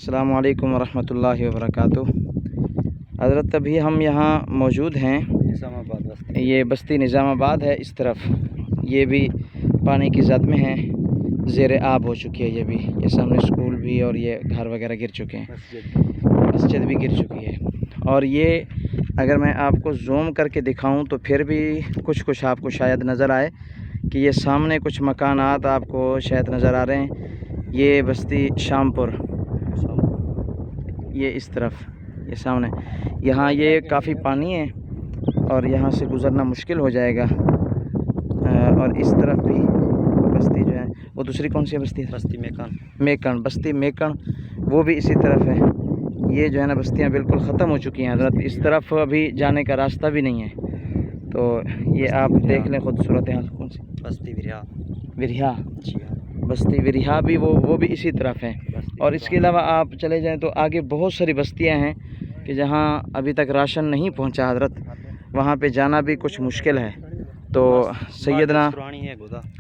السلام علیکم ورحمۃ اللہ وبرکاتہ۔ حضرت ابھی ہم یہاں موجود ہیں، نظام آباد بستی، یہ بستی نظام آباد ہے۔ اس طرف یہ بھی پانی کی زد میں ہے، زیر آب ہو چکی ہے۔ یہ سامنے اسکول بھی اور یہ گھر وغیرہ گر چکے ہیں، مسجد بھی گر چکی ہے۔ اور یہ اگر میں آپ کو زوم کر کے دکھاؤں تو پھر بھی کچھ آپ کو شاید نظر آئے کہ یہ سامنے کچھ مکانات آپ کو شاید نظر آ رہے ہیں۔ یہ بستی شام پور، یہ اس طرف یہ سامنے، یہاں یہ کافی پانی ہے اور یہاں سے گزرنا مشکل ہو جائے گا۔ اور اس طرف بھی بستی جو ہے، وہ دوسری کون سی بستی ہے؟ بستی میکن، بستی میکن، وہ بھی اسی طرف ہے۔ یہ جو ہے نا بستیاں بالکل ختم ہو چکی ہیں حضرت، اس طرف ابھی جانے کا راستہ بھی نہیں ہے۔ تو یہ آپ دیکھ لیں خود صورتحال۔ کون سی بستی وریا؟ جی ہاں، بستی وریا بھی وہ بھی اسی طرف ہے۔ اور اس کے علاوہ آپ چلے جائیں تو آگے بہت ساری بستیاں ہیں کہ جہاں ابھی تک راشن نہیں پہنچا حضرت، وہاں پہ جانا بھی کچھ مشکل ہے۔ تو سیدنا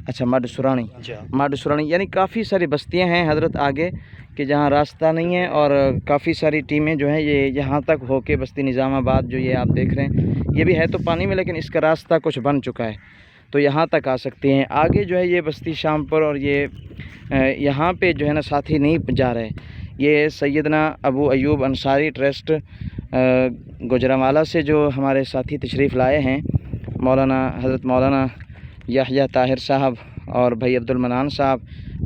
اچھا مڈ سرانی یعنی کافی ساری بستیاں ہیں حضرت آگے کہ جہاں راستہ نہیں ہے، اور کافی ساری ٹیمیں جو ہیں یہ یہاں تک ہو کے بستی نظام آباد جو یہ آپ دیکھ رہے ہیں، یہ بھی ہے تو پانی میں، لیکن اس کا راستہ کچھ بن چکا ہے تو یہاں تک آ سکتے ہیں۔ آگے جو ہے یہ بستی شام پر، اور یہ یہاں پہ جو ہے نا ساتھی نہیں جا رہے۔ یہ سیدنا ابو ایوب انصاری ٹرسٹ گوجرانوالہ سے جو ہمارے ساتھی تشریف لائے ہیں، حضرت مولانا یحییٰ طاہر صاحب اور بھائی عبد المنان صاحب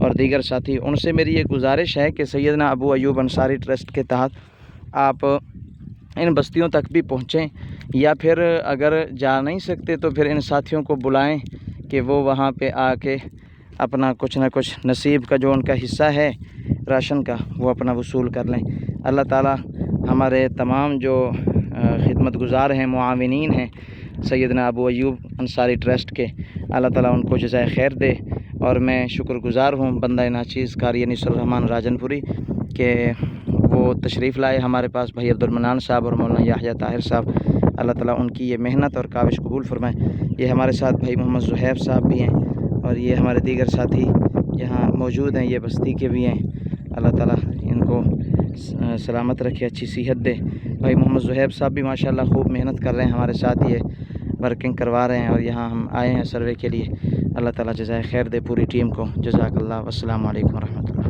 اور دیگر ساتھی، ان سے میری یہ گزارش ہے کہ سیدنا ابو ایوب انصاری ٹرسٹ کے تحت آپ ان بستیوں تک بھی پہنچیں، یا پھر اگر جا نہیں سکتے تو پھر ان ساتھیوں کو بلائیں کہ وہ وہاں پہ آ کے اپنا کچھ نہ کچھ نصیب کا جو ان کا حصہ ہے راشن کا، وہ اپنا وصول کر لیں۔ اللہ تعالیٰ ہمارے تمام جو خدمت گزار ہیں، معاونین ہیں سیدنا ابو ایوب انصاری ٹرسٹ کے، اللہ تعالیٰ ان کو جزائے خیر دے۔ اور میں شکر گزار ہوں بندہ ناچیز قاری نصر الرحمن راجن پوری کہ وہ تشریف لائے ہمارے پاس، بھائی عبد المنان صاحب اور مولانا یحییٰ طاہر صاحب، اللہ تعالیٰ ان کی یہ محنت اور کاوش قبول فرمائے۔ یہ ہمارے ساتھ بھائی محمد زہیب صاحب بھی ہیں، اور یہ ہمارے دیگر ساتھی یہاں موجود ہیں، یہ بستی کے بھی ہیں۔ اللہ تعالیٰ ان کو سلامت رکھے، اچھی صحت دے۔ بھائی محمد زہیب صاحب بھی ماشاءاللہ خوب محنت کر رہے ہیں ہمارے ساتھ، یہ ورکنگ کروا رہے ہیں، اور یہاں ہم آئے ہیں سروے کے لیے۔ اللہ تعالیٰ جزائے خیر دے پوری ٹیم کو، جزاک اللہ، والسلام علیکم ورحمۃ اللہ۔